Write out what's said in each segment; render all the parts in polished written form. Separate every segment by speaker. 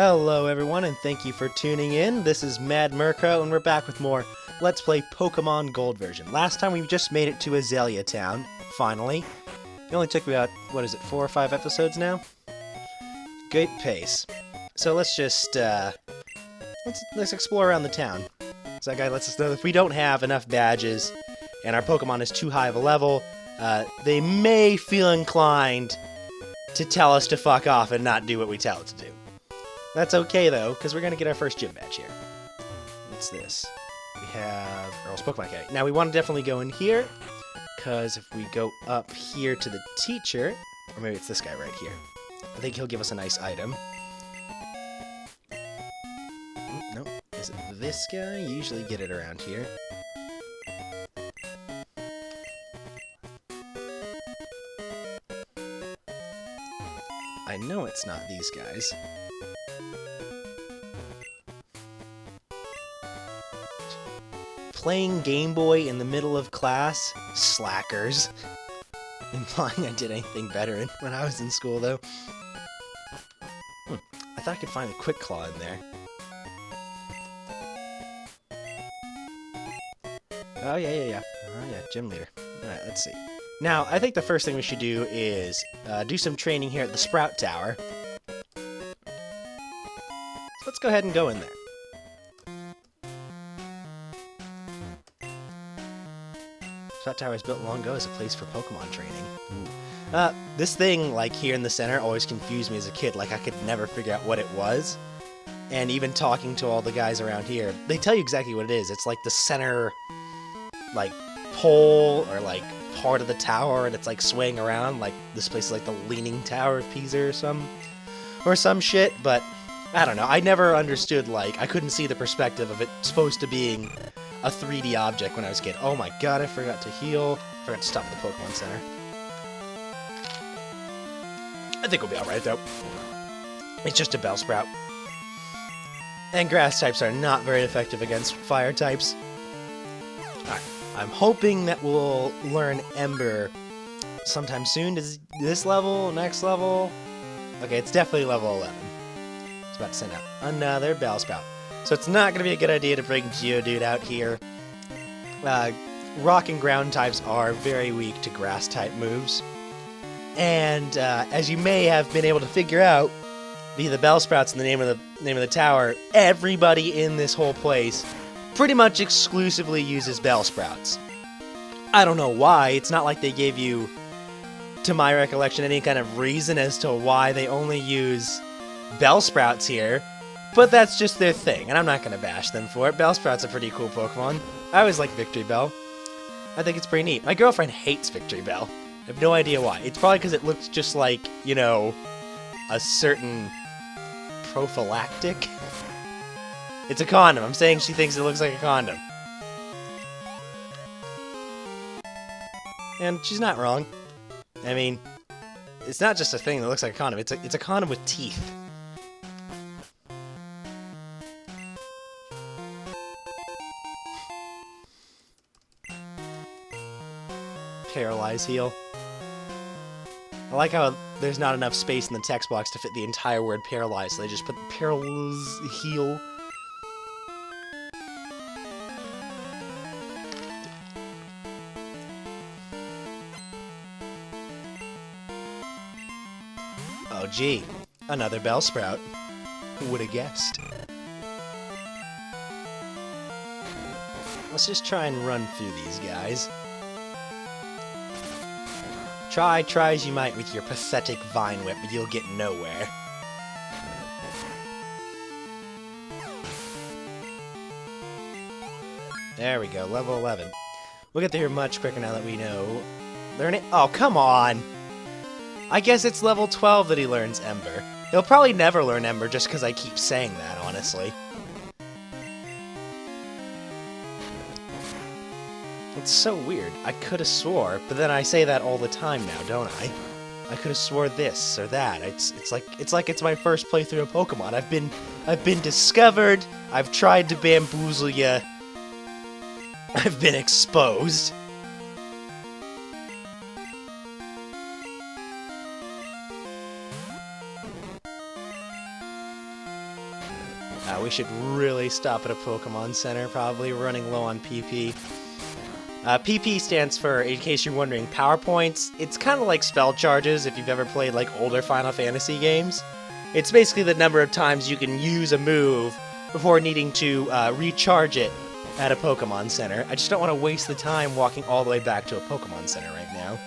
Speaker 1: Hello everyone, and thank you for tuning in. This is Mad Murkrow, and we're back with more Let's Play Pokemon Gold version. Last time we just made it to Azalea Town, finally. It only took me about, 4 or 5 episodes now? Great pace. So let's just, let's explore around the town. So that guy lets us know that if we don't have enough badges, and our Pokemon is too high of a level, they may feel inclined to tell us to fuck off and not do what we tell it to do. That's okay, though, because we're going to get our first gym badge here. What's this? We have Earl's Pokemon Academy. Now, we want to definitely go in here, because if we go up here to the teacher, or maybe it's this guy right here, I think he'll give us a nice item. Nope. Is it this guy? You usually get it around here. I know it's not these guys. Playing Game Boy in the middle of class? Slackers. Implying I did anything better when I was in school, though. I thought I could find a Quick Claw in there. Oh, yeah. Oh, yeah, gym leader. Alright, let's see. Now, I think the first thing we should do is do some training here at the Sprout Tower. So let's go ahead and go in there. Sprout Tower was built long ago as a place for Pokemon training. This thing, like, here in the center always confused me as a kid. Like, I could never figure out what it was. And even talking to all the guys around here, they tell you exactly what it is. It's like the center, like, pole or, like, part of the tower, and it's, like, swaying around. Like, this place is like the Leaning Tower of Pisa or some shit. But, I don't know. I never understood, like, I couldn't see the perspective of it supposed to being a 3D object when I was a kid. Oh my god, I forgot to heal. I forgot to stop at the Pokemon Center. I think we'll be alright, though. It's just a Bellsprout. And grass types are not very effective against fire types. Alright, I'm hoping that we'll learn Ember sometime soon. Is this level? Next level? Okay, it's definitely level 11. It's about to send out another Bellsprout. So it's not going to be a good idea to bring Geodude out here. Rock and ground types are very weak to grass type moves. And as you may have been able to figure out via the Bellsprouts in the name of the tower, everybody in this whole place pretty much exclusively uses Bellsprouts. I don't know why. It's not like they gave you, to my recollection, any kind of reason as to why they only use Bellsprouts here. But that's just their thing, and I'm not going to bash them for it. Bellsprout's a pretty cool Pokemon. I always like Victory Bell. I think it's pretty neat. My girlfriend hates Victory Bell. I have no idea why. It's probably because it looks just like, you know, a certain prophylactic. It's a condom. I'm saying she thinks it looks like a condom. And she's not wrong. I mean, it's not just a thing that looks like a condom. It's a condom with teeth. Paralyze heal. I like how there's not enough space in the text box to fit the entire word paralyze, so they just put paralyze heal. Oh gee, another Bellsprout. Who would have guessed? Let's just try and run through these guys. Try as you might with your pathetic Vine Whip, but you'll get nowhere. There we go, level 11. We'll get there much quicker now that we know. Learn it? Oh, come on! I guess it's level 12 that he learns Ember. He'll probably never learn Ember just because I keep saying that, honestly. It's so weird. I could have swore, but then I say that all the time now, don't I? I could have swore this or that. It's like it's my first playthrough of Pokemon. I've been discovered. I've tried to bamboozle you. I've been exposed. We should really stop at a Pokemon Center, probably. We're running low on PP. PP stands for, in case you're wondering, Power Points. It's kind of like spell charges if you've ever played like older Final Fantasy games. It's basically the number of times you can use a move before needing to recharge it at a Pokemon Center. I just don't want to waste the time walking all the way back to a Pokemon Center right now.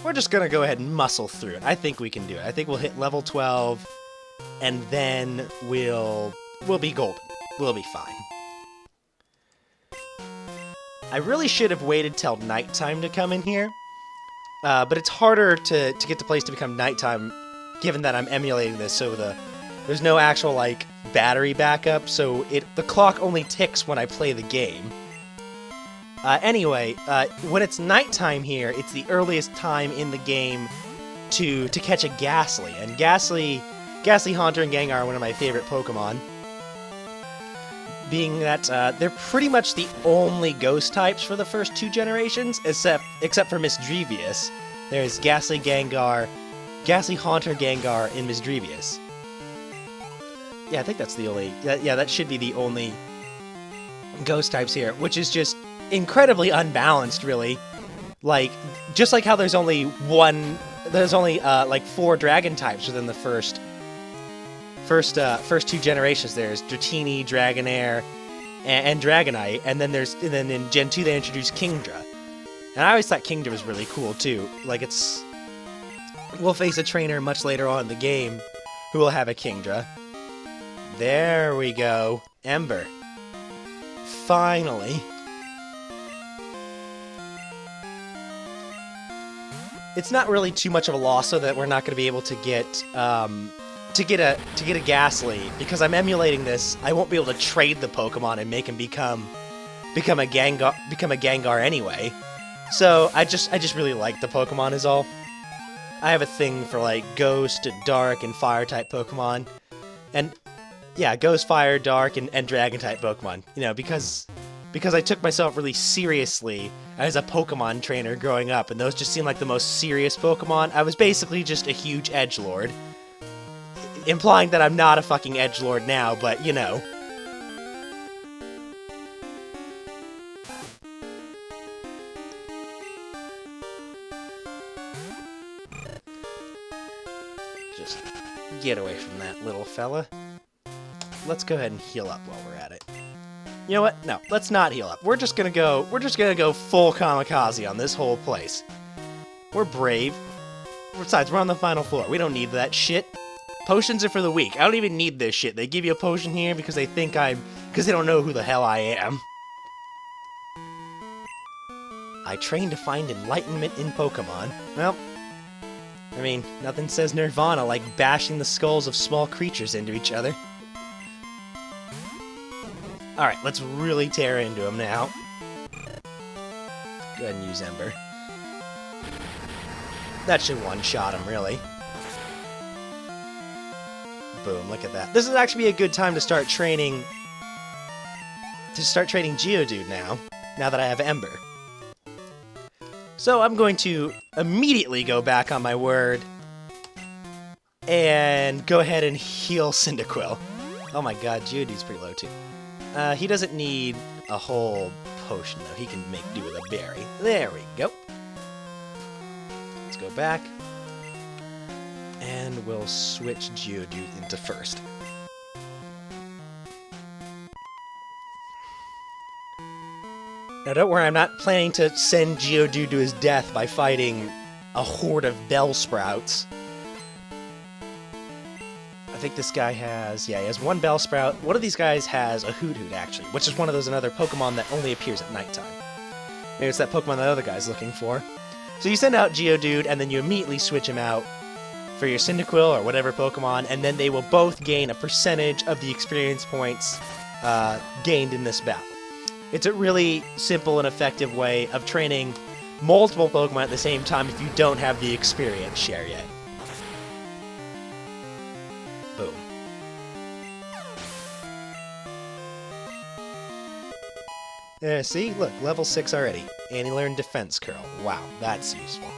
Speaker 1: We're just gonna go ahead and muscle through it. I think we can do it. I think we'll hit level 12, and then we'll be golden. We'll be fine. I really should have waited till nighttime to come in here, but it's harder to get the place to become nighttime, given that I'm emulating this, so there's no actual like battery backup, so the clock only ticks when I play the game. Anyway, when it's nighttime here, it's the earliest time in the game to catch a Ghastly. And Ghastly, Haunter, and Gengar are one of my favorite Pokemon. Being that they're pretty much the only ghost types for the first 2 generations, except for Misdrevious. There's Ghastly Haunter, Gengar, and Misdrevious. Yeah, I think that's the only... Yeah, that should be the only ghost types here, which is just incredibly unbalanced, really. Like, just like how there's only like 4 dragon types within the first 2 generations. There's Dratini, Dragonair, and Dragonite, and then in Gen 2 they introduced Kingdra. And I always thought Kingdra was really cool too. Like, we'll face a trainer much later on in the game who will have a Kingdra. There we go. Ember. Finally. It's not really too much of a loss, so that we're not going to be able to get a Ghastly, because I'm emulating this. I won't be able to trade the Pokemon and make him become a Gengar anyway. So I just really like the Pokemon is all. I have a thing for like Ghost, Dark, and Fire type Pokemon, and yeah, Ghost, Fire, Dark, and Dragon type Pokemon. You know, because I took myself really seriously as a Pokemon trainer growing up, and those just seemed like the most serious Pokemon. I was basically just a huge edgelord. Implying that I'm not a fucking edgelord now, but, you know. Just get away from that little fella. Let's go ahead and heal up while we're at it. You know what? No, let's not heal up. We're just gonna go full kamikaze on this whole place. We're brave. Besides, we're on the final floor. We don't need that shit. Potions are for the weak. I don't even need this shit. They give you a potion here because they don't know who the hell I am. I train to find enlightenment in Pokemon. Well, I mean, nothing says nirvana like bashing the skulls of small creatures into each other. Alright, let's really tear into him now. Go ahead and use Ember. That should one-shot him, really. Boom, look at that. This would actually be a good time to start training... Geodude now that I have Ember. So I'm going to immediately go back on my word and go ahead and heal Cyndaquil. Oh my god, Geodude's pretty low too. He doesn't need a whole potion, though. He can make do with a berry. There we go. Let's go back. And we'll switch Geodude into first. Now, don't worry, I'm not planning to send Geodude to his death by fighting a horde of Bellsprouts. I think this guy has... Yeah, he has 1 Bellsprout. One of these guys has a Hoothoot, actually, which is one of those another Pokemon that only appears at nighttime. Maybe it's that Pokemon that other guy's looking for. So you send out Geodude, and then you immediately switch him out for your Cyndaquil or whatever Pokemon, and then they will both gain a percentage of the experience points gained in this battle. It's a really simple and effective way of training multiple Pokemon at the same time if you don't have the experience share yet. Boom. There, see? Look, level 6 already. And he learned Defense Curl. Wow, that's useful.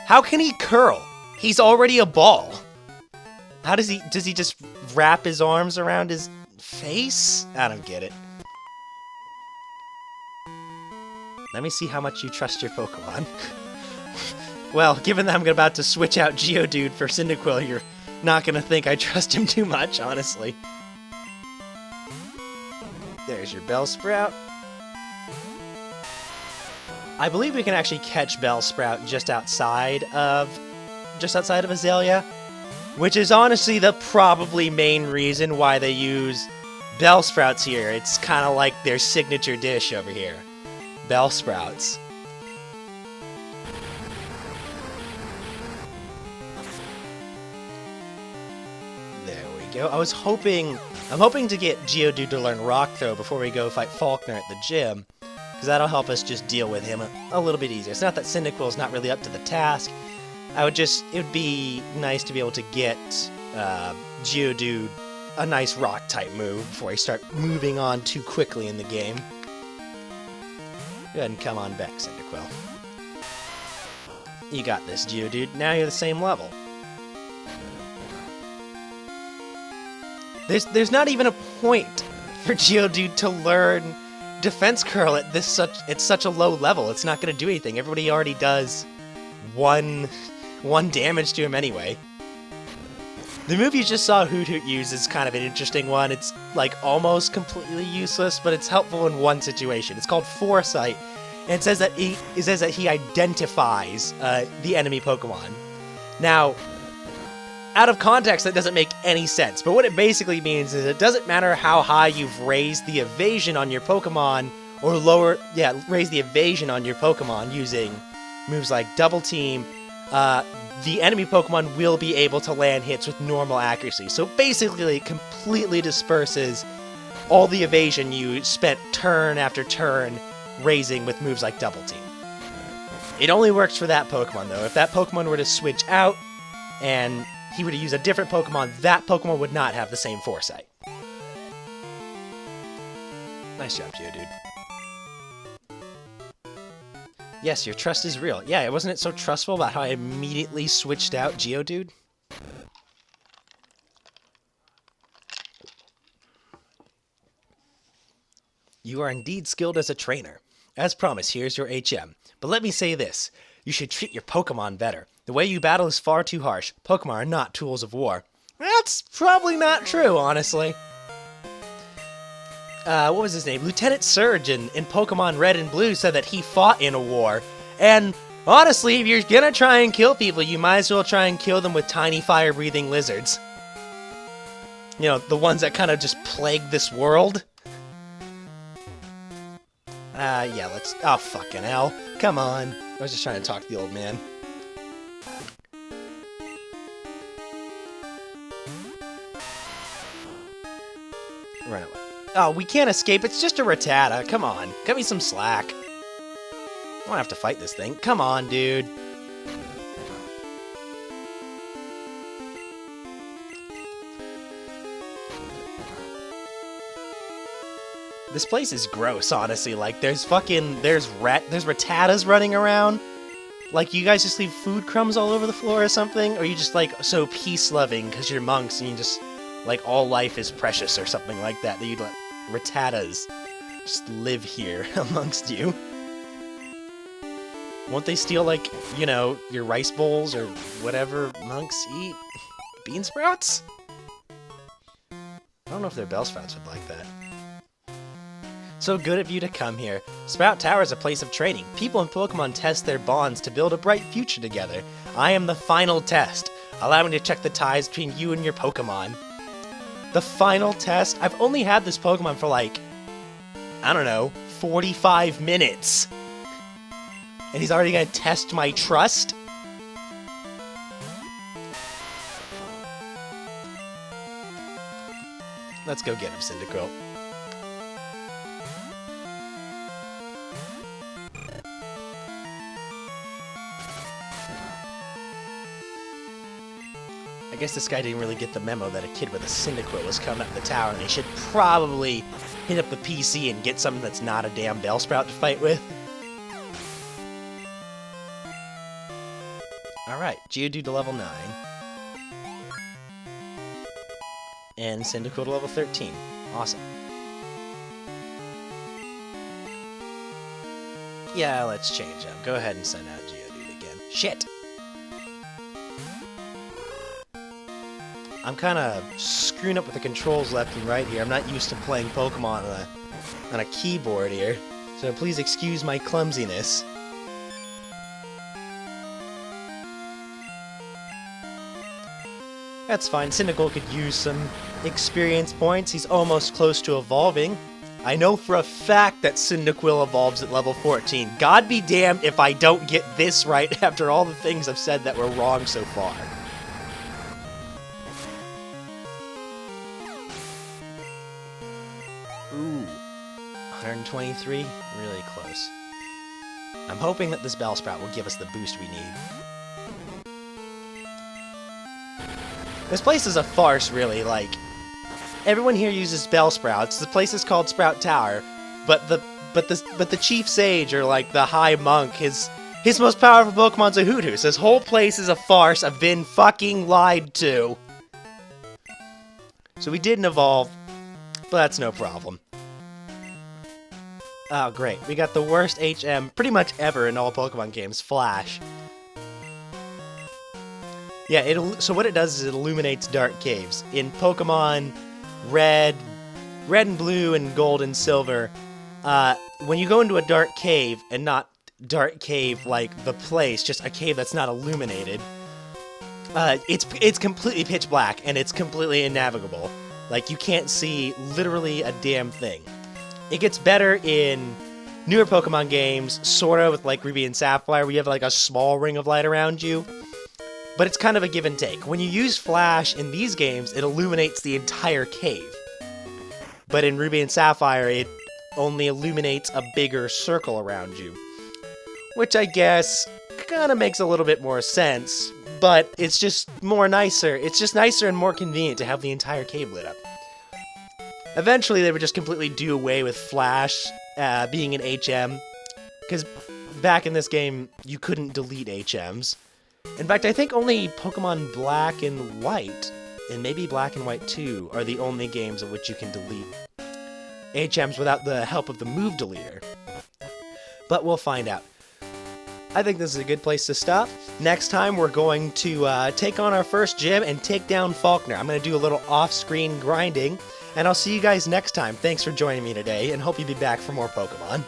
Speaker 1: How can he curl? He's already a ball. How does he just wrap his arms around his face? I don't get it. Let me see how much you trust your Pokemon. Well, given that I'm about to switch out Geodude for Cyndaquil, you're not gonna think I trust him too much, honestly. There's your Bellsprout. I believe we can actually catch Bellsprout just outside of Azalea, which is honestly the probably main reason why they use Bellsprouts here. It's kind of like their signature dish over here. Bellsprouts. There we go. I'm hoping to get Geodude to learn Rock Throw before we go fight Faulkner at the gym, because that'll help us just deal with him a little bit easier. It's not that Cyndaquil's not really up to the task. It would be nice to be able to get Geodude a nice rock-type move before I start moving on too quickly in the game. Go ahead and come on back, Cyndaquil. You got this, Geodude. Now you're the same level. There's not even a point for Geodude to learn Defense Curl at such a low level. It's not going to do anything. Everybody already does one damage to him anyway. The move you just saw Hoot use is kind of an interesting one. It's like almost completely useless, but it's helpful in one situation. It's called Foresight, and it says that he identifies the enemy Pokemon. Now, out of context, that doesn't make any sense, but what it basically means is it doesn't matter how high you've raised the evasion on your Pokemon, or raise the evasion on your Pokemon using moves like Double Team, the enemy Pokemon will be able to land hits with normal accuracy. So basically, it completely disperses all the evasion you spent turn after turn raising with moves like Double Team. It only works for that Pokemon, though. If that Pokemon were to switch out and he were to use a different Pokemon, that Pokemon would not have the same Foresight. Nice job, Geodude. Yes, your trust is real. Yeah, wasn't it so trustful about how I immediately switched out Geodude? You are indeed skilled as a trainer. As promised, here's your HM. But let me say this. You should treat your Pokemon better. The way you battle is far too harsh. Pokemon are not tools of war. That's probably not true, honestly. What was his name? Lieutenant Surge in Pokemon Red and Blue said that he fought in a war. And honestly, if you're gonna try and kill people, you might as well try and kill them with tiny fire-breathing lizards. You know, the ones that kind of just plague this world. Yeah, let's... Oh, fucking hell. Come on. I was just trying to talk to the old man. Run away. Oh, we can't escape. It's just a Rattata. Come on. Cut me some slack. I don't have to fight this thing. Come on, dude. This place is gross, honestly. Like, there's Rattatas running around. Like, you guys just leave food crumbs all over the floor or something? Or you just, like, so peace-loving because you're monks and you just, like, all life is precious or something like that, that you'd let Rattatas just live here amongst you. Won't they steal, like, you know, your rice bowls or whatever monks eat? Bean sprouts? I don't know if their Bellsprouts would like that. So good of you to come here. Sprout Tower is a place of training. People and Pokemon test their bonds to build a bright future together. I am the final test. Allow me to check the ties between you and your Pokemon. The final test? I've only had this Pokemon for like, I don't know, 45 minutes. And he's already gonna test my trust? Let's go get him, Cyndaquil. I guess this guy didn't really get the memo that a kid with a Cyndaquil was coming up the tower, and he should probably hit up the PC and get something that's not a damn Bellsprout to fight with. Alright, Geodude to level 9. And Cyndaquil to level 13. Awesome. Yeah, let's change up. Go ahead and send out Geodude again. Shit! I'm kind of screwing up with the controls left and right here. I'm not used to playing Pokemon on a keyboard here, so please excuse my clumsiness. That's fine. Cyndaquil could use some experience points. He's almost close to evolving. I know for a fact that Cyndaquil evolves at level 14. God be damned if I don't get this right after all the things I've said that were wrong so far. Ooh. 123? Really close. I'm hoping that this Bellsprout will give us the boost we need. This place is a farce, really. Like, everyone here uses Bellsprouts. The place is called Sprout Tower, but the Chief Sage, or like the High Monk, his most powerful Pokemon's a Hoothoos. This whole place is a farce. I've been fucking lied to. So we didn't evolve, but that's no problem. Oh, great. We got the worst HM pretty much ever in all Pokemon games, Flash. Yeah, so what it does is it illuminates dark caves. In Pokemon Red and Blue, and Gold and Silver, when you go into a dark cave, and not dark cave like the place, just a cave that's not illuminated, it's completely pitch black, and it's completely innavigable. Like, you can't see literally a damn thing. It gets better in newer Pokemon games, sorta, with like Ruby and Sapphire, where you have like a small ring of light around you. But it's kind of a give and take. When you use Flash in these games, it illuminates the entire cave. But in Ruby and Sapphire, it only illuminates a bigger circle around you. Which I guess kind of makes a little bit more sense, but it's just more nicer. It's just nicer and more convenient to have the entire cave lit up. Eventually, they would just completely do away with Flash being an HM, because back in this game, you couldn't delete HMs. In fact, I think only Pokemon Black and White, and maybe Black and White 2, are the only games in which you can delete HMs without the help of the move deleter. But we'll find out. I think this is a good place to stop. Next time, we're going to take on our first gym and take down Faulkner. I'm going to do a little off-screen grinding, and I'll see you guys next time. Thanks for joining me today, and hope you'll be back for more Pokemon.